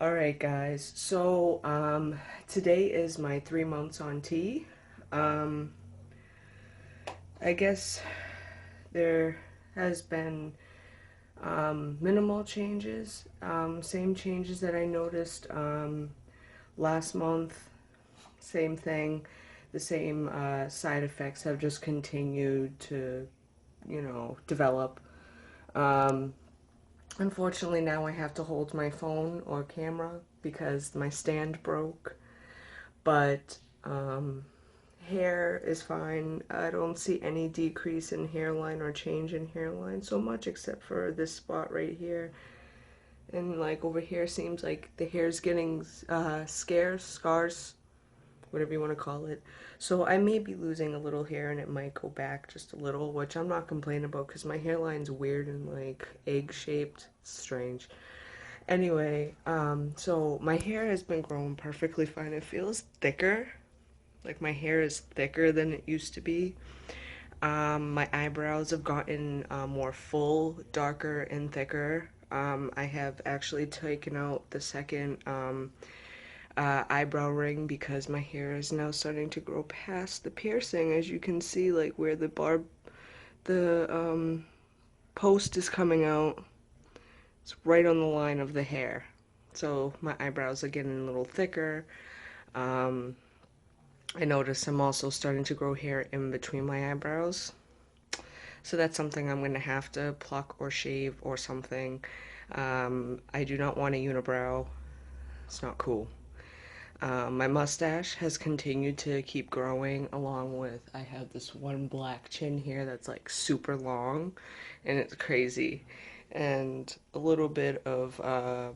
Alright guys, so today is my 3 months on T. Um I guess there has been minimal changes, same changes that I noticed last month, same thing. The same side effects have just continued to, develop. Um, Unfortunately, now I have to hold my phone or camera because my stand broke. But hair is fine. I don't see any decrease in hairline or change in hairline so much except for this spot right here. And like over here seems like the hair's getting scarce, scars, whatever you want to call it. So I may be losing a little hair and it might go back just a little, which I'm not complaining about because my hairline's weird and like egg shaped. Strange. Anyway, so my hair has been growing perfectly fine. It feels thicker. Like my hair is thicker than it used to be. My eyebrows have gotten more full, darker, and thicker. I have actually taken out the second eyebrow ring because my hair is now starting to grow past the piercing. As you can see, like where the post is coming out, it's right on the line of the hair. So my eyebrows are getting a little thicker. Um, I notice I'm also starting to grow hair in between my eyebrows. So that's something I'm going to have to pluck or shave or something. I do not want a unibrow. It's not cool. My mustache has continued to keep growing along with I have this one black chin here that's like super long and it's crazy. And a little bit of a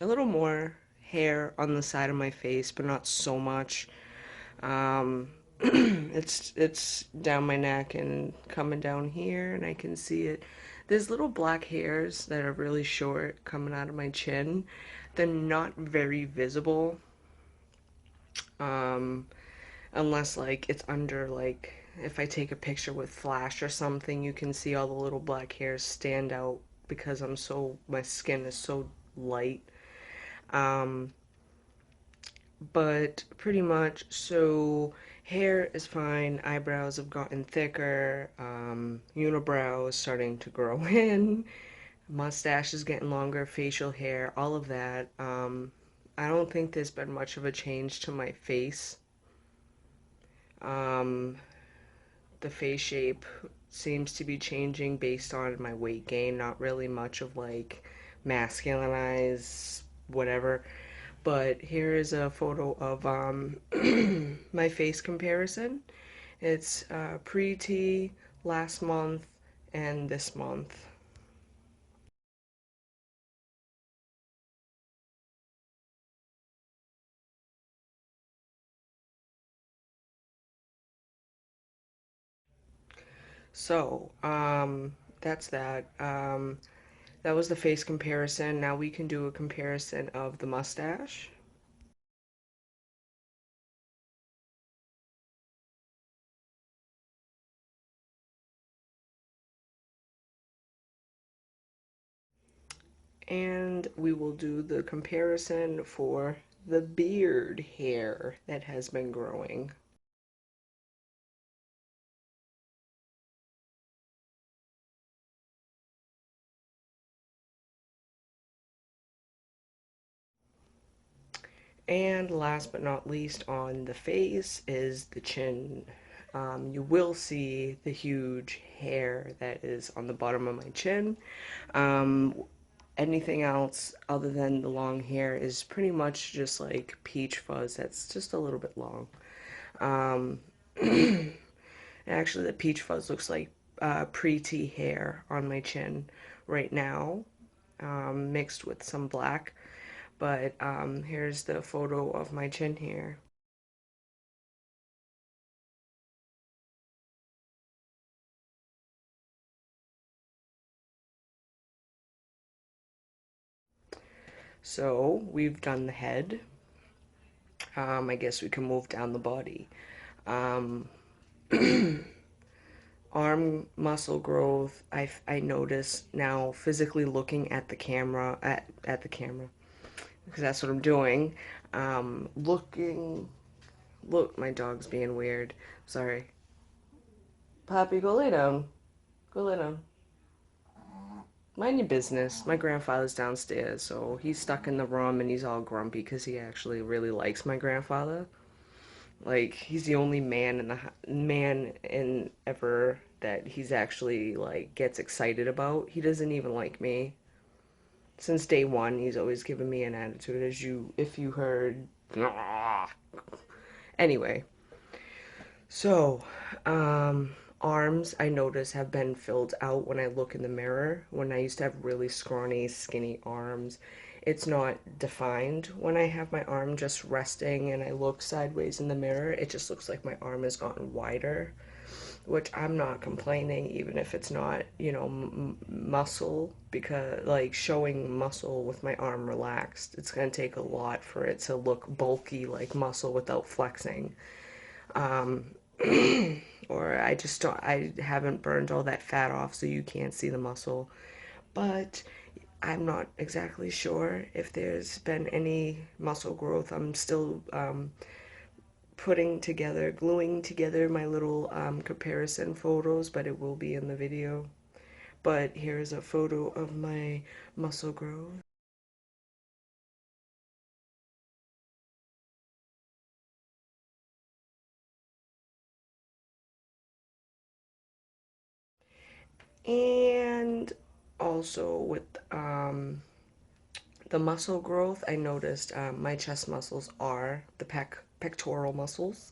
little more hair on the side of my face, but not so much. Um, it's down my neck and coming down here, and I can see it. There's little black hairs that are really short coming out of my chin. They're not very visible, um, unless like it's under like if I take a picture with flash or something, you can see all the little black hairs stand out because my skin is so light. Um, but pretty much so hair is fine, eyebrows have gotten thicker, unibrow is starting to grow in, mustache is getting longer, facial hair, all of that. I don't think there's been much of a change to my face. um, the face shape seems to be changing based on my weight gain, not really much of like masculinized whatever. But here is a photo of my face comparison. It's pre-T, last month, and this month. So, that's that. That was the face comparison. Now we can do a comparison of the mustache. And we will do the comparison for the beard hair that has been growing. And last but not least on the face is the chin. You will see the huge hair that is on the bottom of my chin. Um, Anything else other than the long hair is pretty much just like peach fuzz that's just a little bit long. Um, Actually, the peach fuzz looks like pre-T hair on my chin right now, mixed with some black. But here's the photo of my chin hair. So we've done the head. I guess we can move down the body. Um, Arm muscle growth. I notice now physically looking at the camera at the camera. because that's what I'm doing. Looking, look, my dog's being weird. Sorry. Poppy, go lay down. Go lay down. Mind your business. My grandfather's downstairs, so he's stuck in the room and he's all grumpy because he actually really likes my grandfather. Like he's the only man in the man in ever that he's actually like gets excited about. He doesn't even like me. Since day one, he's always given me an attitude, as you if you heard. Anyway, so arms I notice have been filled out when I look in the mirror. When I used to have really scrawny, skinny arms, it's not defined. When I have my arm just resting and I look sideways in the mirror, it just looks like my arm has gotten wider, which I'm not complaining, even if it's not, muscle, because like showing muscle with my arm relaxed, it's going to take a lot for it to look bulky like muscle without flexing. Um, or I just don't, I haven't burned all that fat off so you can't see the muscle. But I'm not exactly sure if there's been any muscle growth. I'm still gluing together my little comparison photos, but it will be in the video. But here's a photo of my muscle growth. And also with the muscle growth, I noticed my chest muscles are the pectoral muscles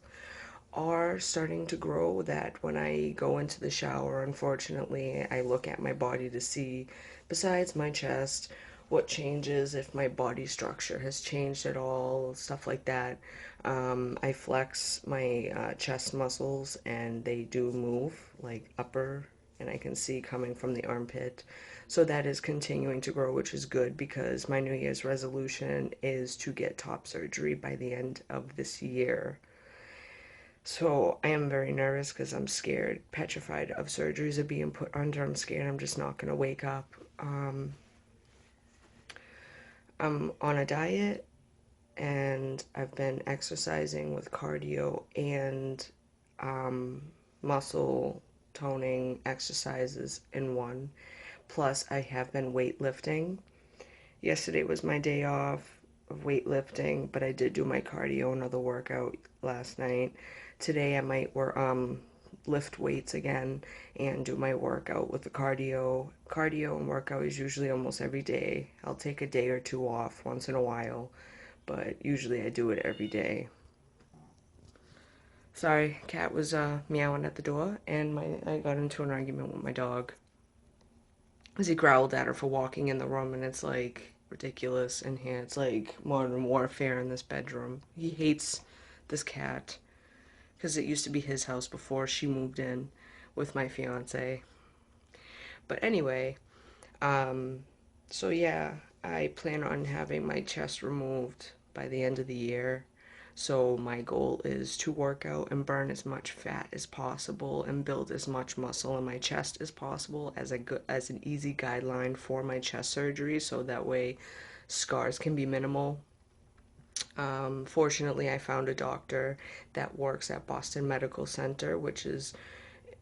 are starting to grow. That when I go into the shower, unfortunately, I look at my body to see, besides my chest, what changes, if my body structure has changed at all, stuff like that. I flex my chest muscles and they do move, like upper, and I can see coming from the armpit. So that is continuing to grow, which is good because my New Year's resolution is to get top surgery by the end of this year. So I am very nervous because I'm scared, petrified of surgeries of being put under. I'm scared I'm just not going to wake up. I'm on a diet and I've been exercising with cardio and um, muscle toning exercises in one. Plus, I have been weightlifting. Yesterday was my day off of weightlifting, but I did do my cardio, another workout last night. Today I might lift weights again and do my workout with the cardio. Cardio and workout is usually almost every day. I'll take a day or two off once in a while, but usually I do it every day. Sorry, cat was meowing at the door, and my I got into an argument with my dog because he growled at her for walking in the room, and it's like ridiculous in here. It's like modern warfare in this bedroom. He hates this cat because it used to be his house before she moved in with my fiance. But anyway, um, so yeah, I plan on having my chest removed by the end of the year. So my goal is to work out and burn as much fat as possible and build as much muscle in my chest as possible as an easy guideline for my chest surgery, so that way scars can be minimal. Fortunately, I found a doctor that works at Boston Medical Center, which is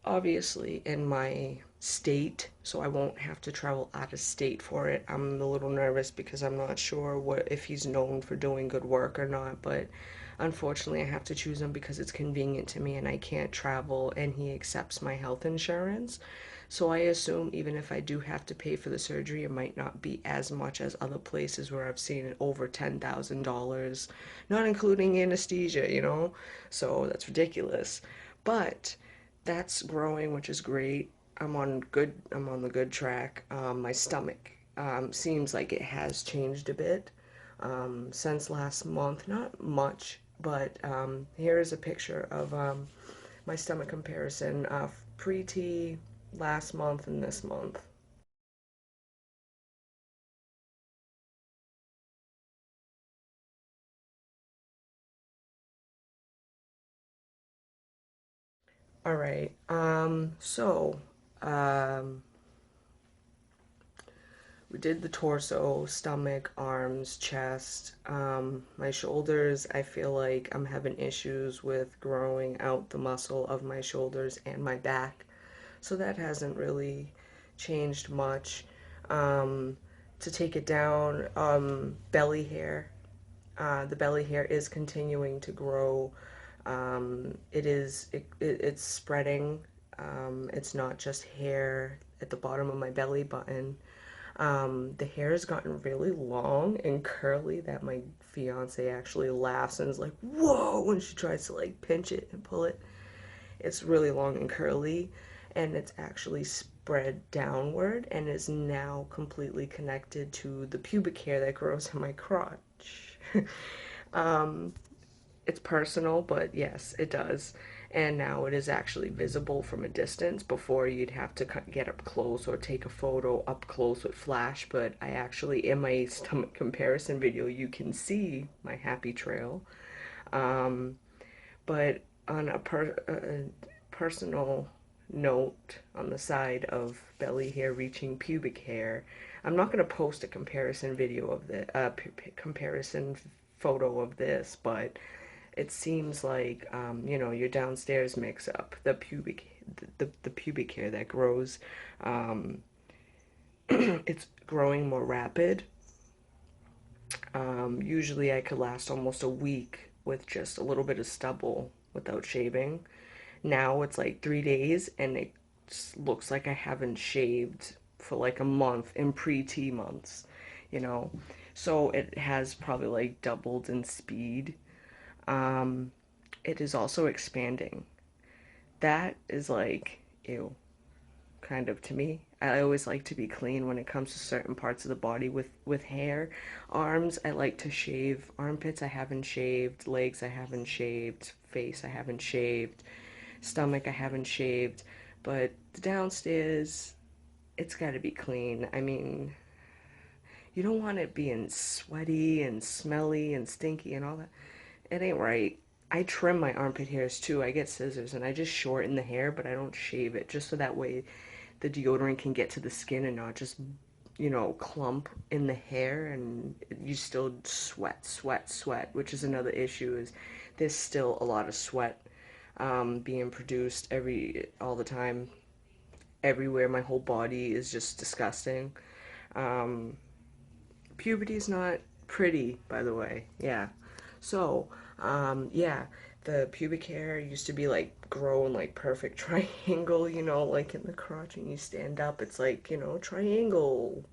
obviously in my state, so I won't have to travel out of state for it. I'm a little nervous because I'm not sure what if he's known for doing good work or not, but unfortunately I have to choose him because it's convenient to me and I can't travel and he accepts my health insurance. So I assume even if I do have to pay for the surgery, it might not be as much as other places where I've seen it over $10,000, not including anesthesia. So that's ridiculous. But that's growing, which is great. I'm on the good track. My stomach seems like it has changed a bit since last month. Not much, but here is a picture of my stomach comparison of pre-T last month and this month. All right. Um, We did the torso, stomach, arms, chest. My shoulders, I feel like I'm having issues with growing out the muscle of my shoulders and my back. So that hasn't really changed much. Um, to take it down, belly hair. The belly hair is continuing to grow. It's spreading. It's not just hair at the bottom of my belly button. The hair has gotten really long and curly that my fiance actually laughs and is like, "Whoa!" when she tries to like pinch it and pull it. It's really long and curly, and it's actually spread downward and is now completely connected to the pubic hair that grows in my crotch. um, it's personal, but yes, it does. And now it is actually visible from a distance. Before you'd have to get up close or take a photo up close with flash, but I actually, in my stomach comparison video, you can see my happy trail. Um, but on a personal note, on the side of belly hair reaching pubic hair, I'm not going to post a comparison video of the comparison photo of this, but it seems like your downstairs mix up the pubic hair that grows. Um, it's growing more rapid. Usually I could last almost a week with just a little bit of stubble without shaving. Now it's like 3 days and it just looks like I haven't shaved for like a month in pre-T months, you know. So it has probably like doubled in speed. Um, it is also expanding. That is like, ew, kind of to me. I always like to be clean when it comes to certain parts of the body with hair. Arms, I like to shave. Armpits, I haven't shaved. Legs, I haven't shaved. Face, I haven't shaved. Stomach, I haven't shaved. But the downstairs, it's got to be clean. I mean, you don't want it being sweaty and smelly and stinky and all that. It ain't right. I trim my armpit hairs too. I get scissors and I just shorten the hair, but I don't shave it just so that way the deodorant can get to the skin and not just, clump in the hair and you still sweat, sweat, sweat, which is another issue is there's still a lot of sweat being produced all the time, everywhere. My whole body is just disgusting. Um, Puberty is not pretty, by the way. Yeah. So, yeah, the pubic hair used to be like growing like perfect triangle, like in the crotch, and you stand up, it's like, triangle.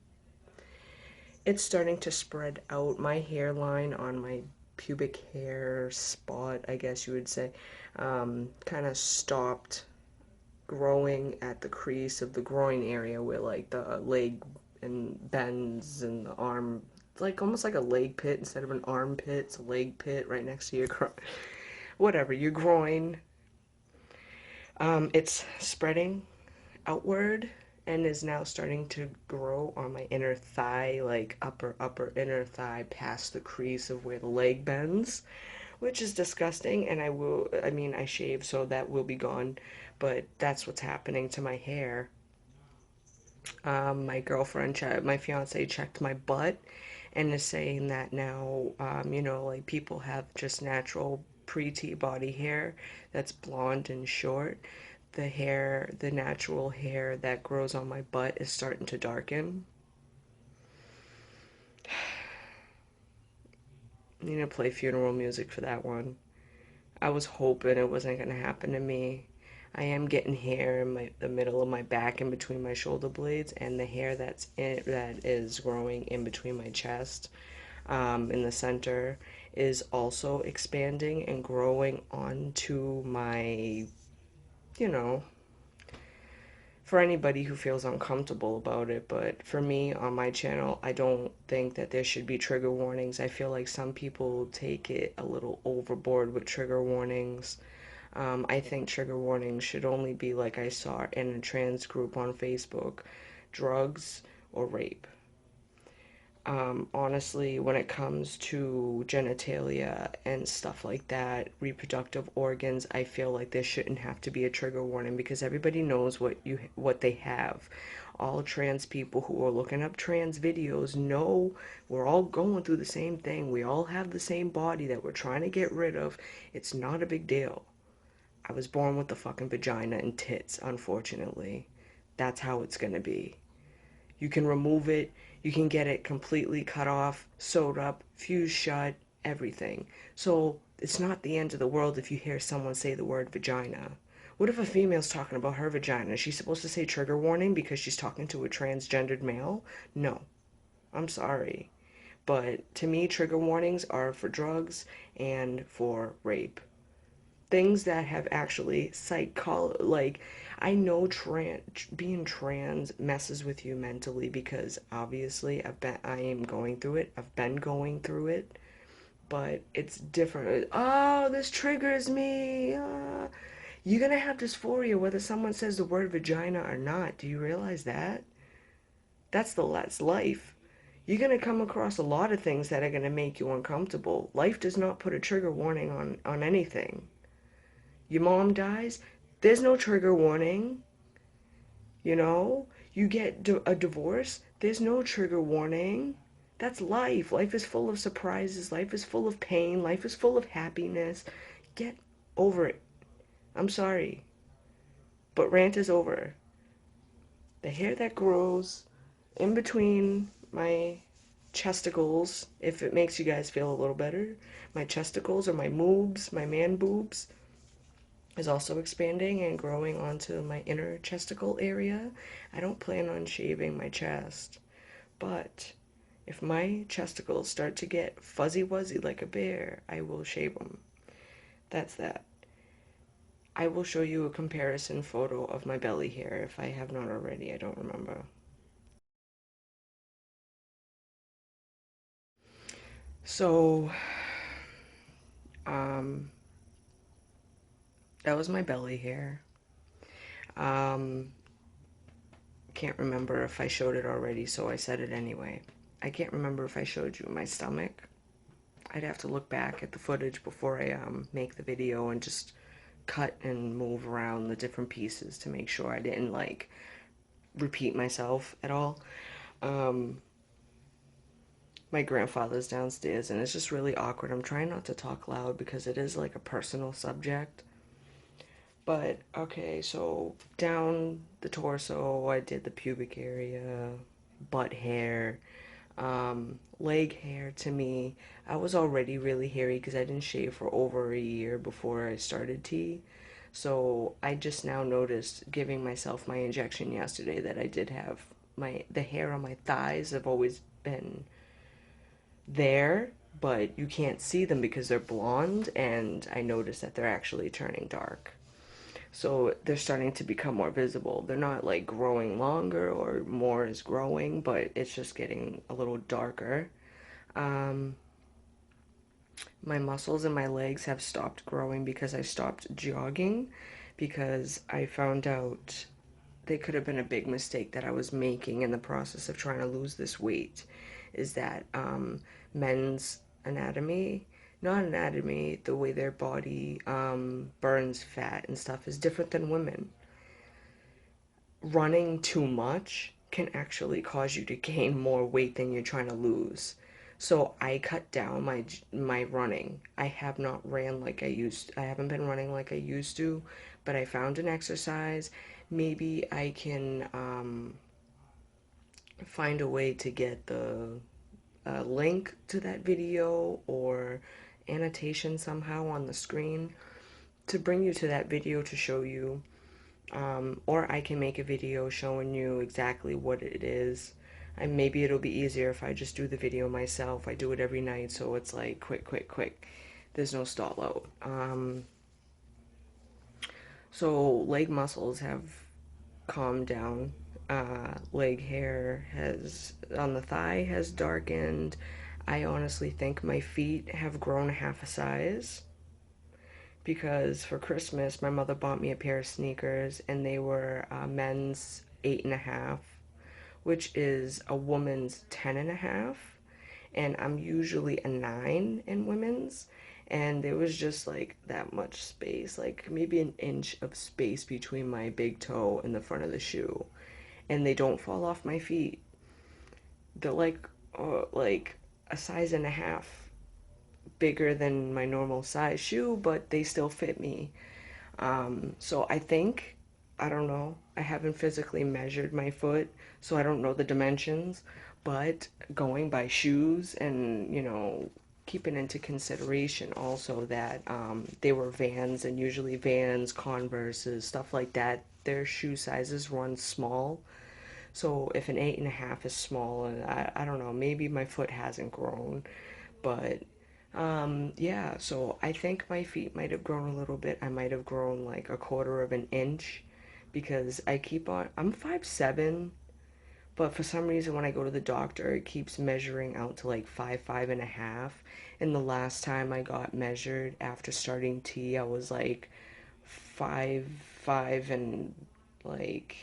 It's starting to spread out. My hairline on my pubic hair spot, I guess you would say, kind of stopped growing at the crease of the groin area where like the leg and bends and the arm, like almost like a leg pit instead of an armpit. It's a leg pit right next to your whatever, your groin. It's spreading outward and is now starting to grow on my inner thigh, like upper inner thigh past the crease of where the leg bends, which is disgusting. And I shave, so that will be gone, but that's what's happening to my hair. My fiance checked my butt and is saying that now, like people have just natural pre-T body hair that's blonde and short. The natural hair that grows on my butt is starting to darken. I'm gonna play funeral music for that one. I was hoping it wasn't gonna happen to me. I am getting hair in the middle of my back in between my shoulder blades, and the hair that is growing in between my chest, in the center, is also expanding and growing onto my, you know, for anybody who feels uncomfortable about it. But for me on my channel, I don't think that there should be trigger warnings. I feel like some people take it a little overboard with trigger warnings. I think trigger warnings should only be like I saw in a trans group on Facebook: drugs or rape. Honestly, when it comes to genitalia and stuff like that, reproductive organs, I feel like there shouldn't have to be a trigger warning because everybody knows what they have. all trans people who are looking up trans videos know we're all going through the same thing. We all have the same body that we're trying to get rid of. It's not a big deal. I was born with the fucking vagina and tits, unfortunately. That's how it's gonna be. You can remove it, you can get it completely cut off, sewed up, fused shut, everything. So it's not the end of the world if you hear someone say the word vagina. What if a female's talking about her vagina? Is she supposed to say trigger warning because she's talking to a transgendered male? No. I'm sorry. But to me, trigger warnings are for drugs and for rape. Things that have actually like I know being trans messes with you mentally because obviously I am going through it. I've been going through it, but it's different. Oh, this triggers me. You're gonna have dysphoria whether someone says the word vagina or not. Do you realize that? That's life. You're gonna come across a lot of things that are gonna make you uncomfortable. Life does not put a trigger warning on anything. Your mom dies, there's no trigger warning. You know, you get a divorce, there's no trigger warning. That's life. Life is full of surprises. Life is full of pain. Life is full of happiness. Get over it. I'm sorry, but rant is over. The hair that grows in between my chesticles, if it makes you guys feel a little better, my chesticles or my moobs, my man boobs, is also expanding and growing onto my inner chesticle area. I don't plan on shaving my chest, but if my chesticles start to get fuzzy wuzzy like a bear, I will shave them. That's that. I will show you a comparison photo of my belly hair if I have not already. I don't remember. So, um, that was my belly hair. Um, can't remember if I showed it already, so I said it anyway. I can't remember if I showed you my stomach. I'd have to look back at the footage before I make the video and just cut and move around the different pieces to make sure I didn't like repeat myself at all. Um, my grandfather's downstairs and it's just really awkward. I'm trying not to talk loud because it is like a personal subject. But okay, so down the torso, I did the pubic area, butt hair, leg hair to me. I was already really hairy because I didn't shave for over a year before I started tea. So I just now noticed giving myself my injection yesterday that I did have the hair on my thighs have always been there, but you can't see them because they're blonde, and I noticed that they're actually turning dark. So they're starting to become more visible. They're not like growing longer or more is growing, but it's just getting a little darker. Um, my muscles in my legs have stopped growing because I stopped jogging because I found out they could have been a big mistake that I was making in the process of trying to lose this weight is that men's anatomy, not anatomy, the way their body burns fat and stuff is different than women. Running too much can actually cause you to gain more weight than you're trying to lose. So I cut down my running. I have not ran like I used. I haven't been running like I used to, but I found an exercise. Maybe I can find a way to get the link to that video or annotation somehow on the screen to bring you to that video to show you. Or I can make a video showing you exactly what it is. And maybe it'll be easier if I just do the video myself. I do it every night, so it's like quick, quick, quick. There's no stall out. So leg muscles have calmed down. Leg hair has on the thigh has darkened. I honestly think my feet have grown half a size because for Christmas my mother bought me a pair of sneakers and they were men's 8.5, which is a woman's 10.5, and I'm usually a 9 in women's, and there was just like that much space, like maybe an inch of space between my big toe and the front of the shoe. and they don't fall off my feet. They're like a size and a half bigger than my normal size shoe, but they still fit me. So I think, I don't know, I haven't physically measured my foot, so I don't know the dimensions, but going by shoes and, keeping into consideration also that they were Vans, and usually Vans, Converses, stuff like that, their shoe sizes run small. So if an 8.5 is small, and I don't know, maybe my foot hasn't grown, but yeah, so I think my feet might have grown a little bit. I might have grown like a quarter of an inch because I'm 5'7", but for some reason when I go to the doctor, it keeps measuring out to like 5'5.5". And the last time I got measured after starting T, I was like 5'5" and like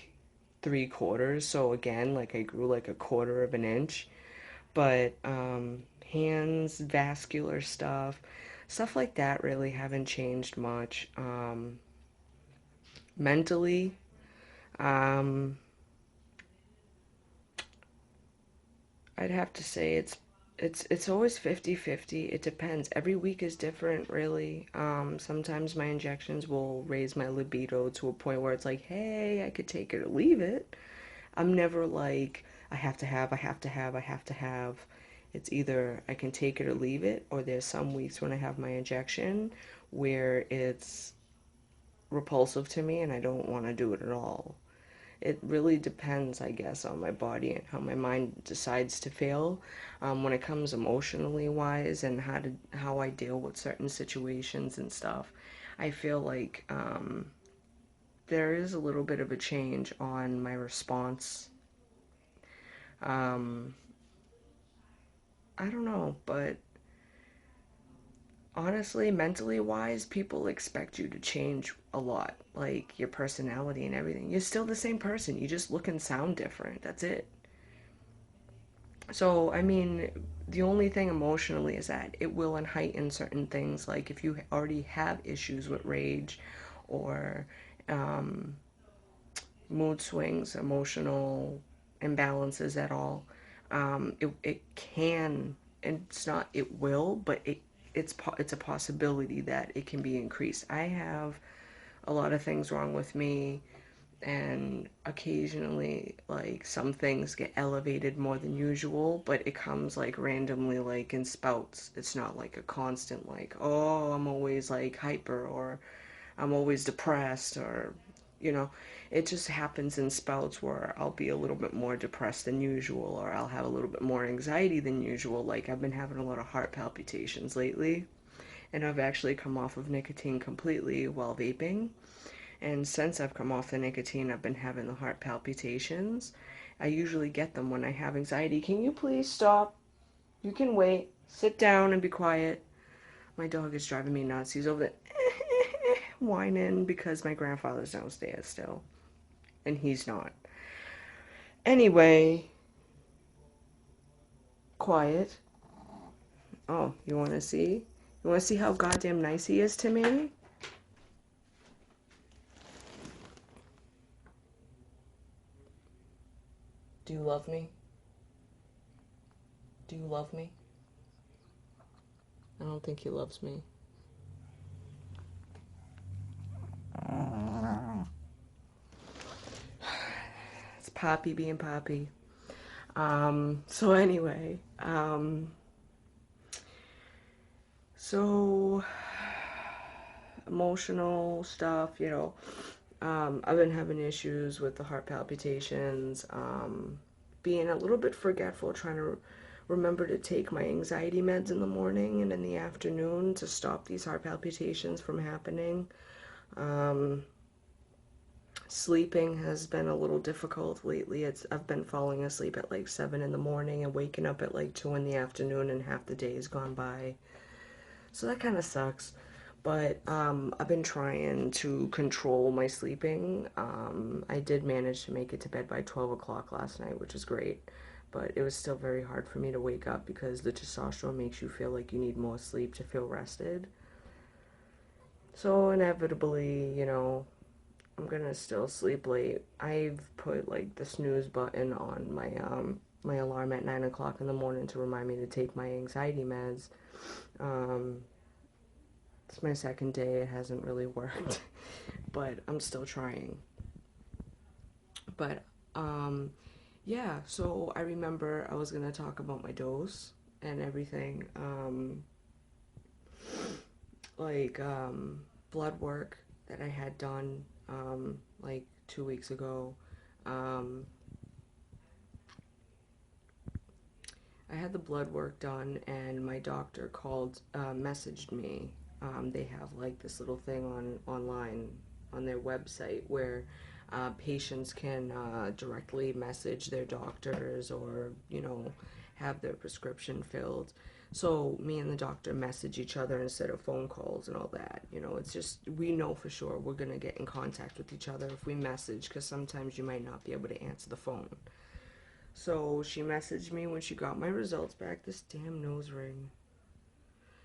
3/4. So again, like I grew like a quarter of an inch. But hands, vascular stuff like that really haven't changed much. Mentally, um, I'd have to say it's always 50-50. It depends. Every week is different, really. Sometimes my injections will raise my libido to a point where it's like, hey, I could take it or leave it. I'm never like, I have to have, I have to have, I have to have. It's either I can take it or leave it, or there's some weeks when I have my injection where it's repulsive to me and I don't want to do it at all. It really depends, I guess, on my body and how my mind decides to feel when it comes emotionally wise, and how I deal with certain situations and stuff. I feel like there is a little bit of a change on my response. Um, I don't know, but honestly, mentally wise, people expect you to change a lot, like your personality and everything. You're still the same person, you just look and sound different. That's it. So, I mean, the only thing emotionally is that it will heighten certain things, like if you already have issues with rage or um, mood swings, emotional imbalances at all. It can, and it's not, it will, but it's a possibility that it can be increased. I have a lot of things wrong with me, and occasionally like some things get elevated more than usual, but it comes like randomly, like in spouts. It's not like a constant like, oh, I'm always like hyper, or I'm always depressed, or you know, it just happens in spouts where I'll be a little bit more depressed than usual, or I'll have a little bit more anxiety than usual. Like I've been having a lot of heart palpitations lately, and I've actually come off of nicotine completely while vaping. And since I've come off the nicotine, I've been having the heart palpitations. I usually get them when I have anxiety. Can you please stop? You can wait. Sit down and be quiet. My dog is driving me nuts. He's over there whining because my grandfather's downstairs still, and he's not. Anyway, quiet. Oh, you want to see? You want to see how goddamn nice he is to me? Do you love me? Do you love me? I don't think he loves me. It's Poppy being Poppy. So anyway, so emotional stuff, I've been having issues with the heart palpitations, being a little bit forgetful, trying to remember to take my anxiety meds in the morning and in the afternoon to stop these heart palpitations from happening. Um, Sleeping has been a little difficult lately. I've been falling asleep at like 7 in the morning and waking up at like 2 in the afternoon, and half the day has gone by. So that kind of sucks. But I've been trying to control my sleeping. I did manage to make it to bed by 12 o'clock last night, which is great. But it was still very hard for me to wake up because the testosterone makes you feel like you need more sleep to feel rested. So inevitably, I'm gonna still sleep late. I've put like the snooze button on my alarm at 9 o'clock in the morning to remind me to take my anxiety meds. Um, it's my second day. It hasn't really worked, but I'm still trying. But um, yeah. So I remember I was gonna talk about my dose and everything. Like blood work that I had done like 2 weeks ago. Um, I had the blood work done, and my doctor messaged me. They have like this little thing online on their website where patients can directly message their doctors or have their prescription filled. So me and the doctor message each other instead of phone calls and all that. It's just we know for sure we're gonna get in contact with each other if we message, because sometimes you might not be able to answer the phone. So she messaged me when she got my results back. This damn nose ring.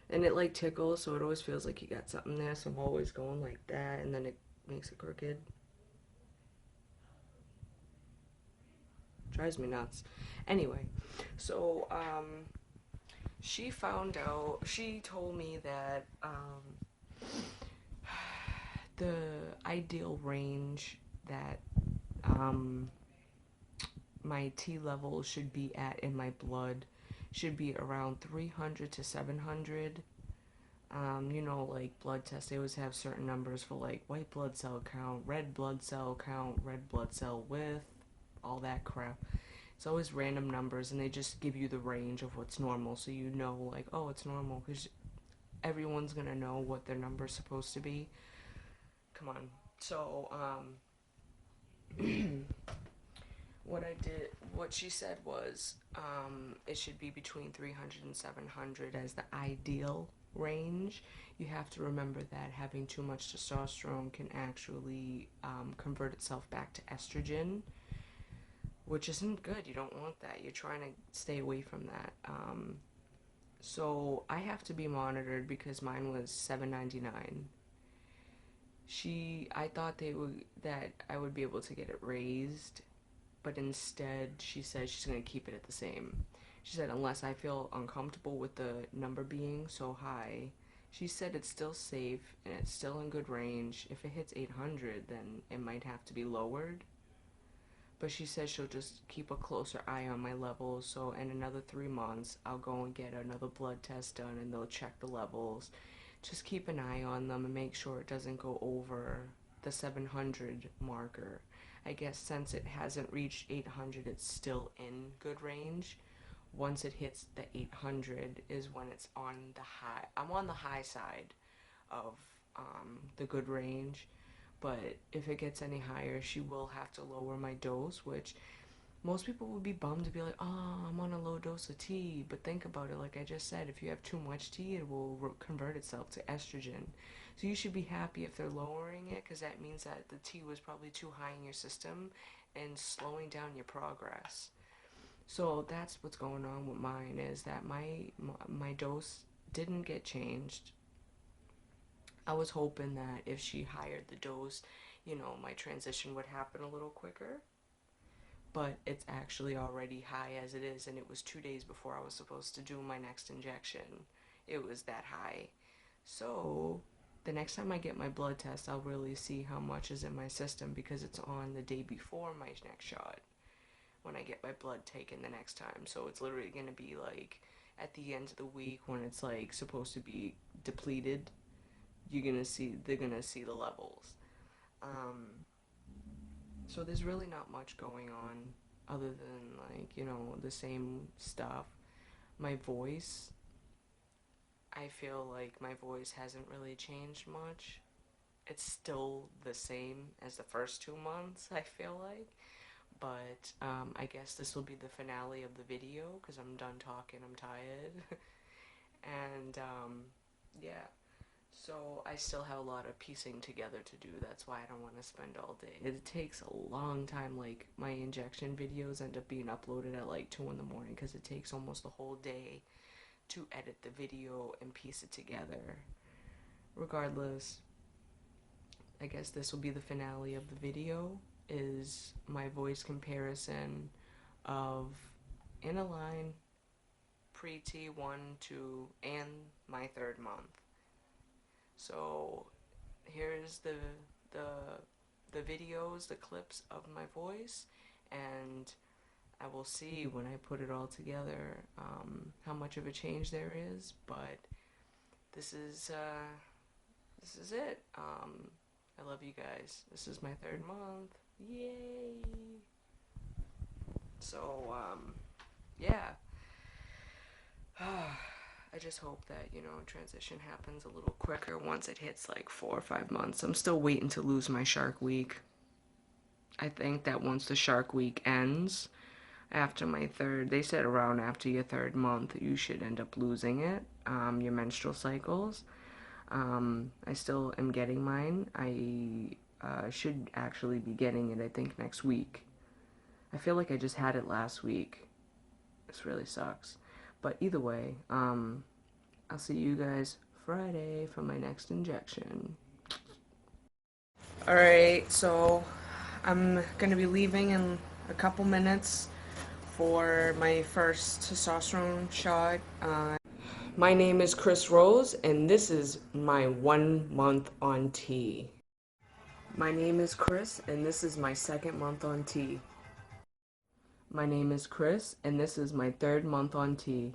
And it like tickles, so it always feels like you got something there. So I'm always going like that, and then it makes it crooked. Drives me nuts. Anyway, so she told me that the ideal range that um, my T level should be at in my blood should be around 300 to 700. Like blood tests, they always have certain numbers for like white blood cell count, red blood cell width, all that crap. It's always random numbers, and they just give you the range of what's normal, so like, oh, it's normal, because everyone's gonna know what their number's supposed to be. Come on. So, what she said was, it should be between 300 and 700 as the ideal range. You have to remember that having too much testosterone can actually convert itself back to estrogen, which isn't good. You don't want that. You're trying to stay away from that. So I have to be monitored because mine was 799. I thought that I would be able to get it raised, but instead she said she's going to keep it at the same. She said unless I feel uncomfortable with the number being so high, she said it's still safe and it's still in good range. If it hits 800, then it might have to be lowered. But she says she'll just keep a closer eye on my levels, so in another 3 months I'll go and get another blood test done and they'll check the levels. Just keep an eye on them and make sure it doesn't go over the 700 marker. I guess since it hasn't reached 800, it's still in good range. Once it hits the 800 is when it's on the high. I'm on the high side of the good range, but if it gets any higher, she will have to lower my dose, which most people would be bummed to be like, oh, I'm on a low dose of tea. But think about it, like I just said, if you have too much tea, it will convert itself to estrogen. So you should be happy if they're lowering it, because that means that the tea was probably too high in your system and slowing down your progress. So that's what's going on with mine, is that my dose didn't get changed. I was hoping that if she highered the dose, my transition would happen a little quicker. But it's actually already high as it is, and it was 2 days before I was supposed to do my next injection. It was that high. So, the next time I get my blood test, I'll really see how much is in my system, because it's on the day before my next shot when I get my blood taken the next time. So, it's literally going to be like at the end of the week when it's like supposed to be depleted. They're going to see the levels. Um, So there's really not much going on other than like, the same stuff. My voice, I feel like my voice hasn't really changed much. It's still the same as the first 2 months, I feel like. But I guess this will be the finale of the video because I'm done talking, I'm tired. And yeah, so I still have a lot of piecing together to do. That's why I don't want to spend all day. It takes a long time. Like my injection videos end up being uploaded at like 2 in the morning because it takes almost the whole day to edit the video and piece it together. Regardless, I guess this will be the finale of the video, is my voice comparison of in a line pre-T1 to and my third month. So here's the the videos, the clips of my voice, and I will see when I put it all together how much of a change there is. But this is it. I love you guys. This is my third month. Yay! So yeah. I just hope that, transition happens a little quicker once it hits like 4 or 5 months. I'm still waiting to lose my Shark Week. I think that once the Shark Week ends, after my third, they said around after your third month, you should end up losing it, your menstrual cycles. I still am getting mine. I should actually be getting it, I think, next week. I feel like I just had it last week. This really sucks. But either way, I'll see you guys Friday for my next injection. Alright, so I'm gonna be leaving in a couple minutes for my first testosterone shot. My name is Chris Rose, and this is my 1 month on T. My name is Chris, and this is my second month on T. My name is Chris, and this is my third month on T.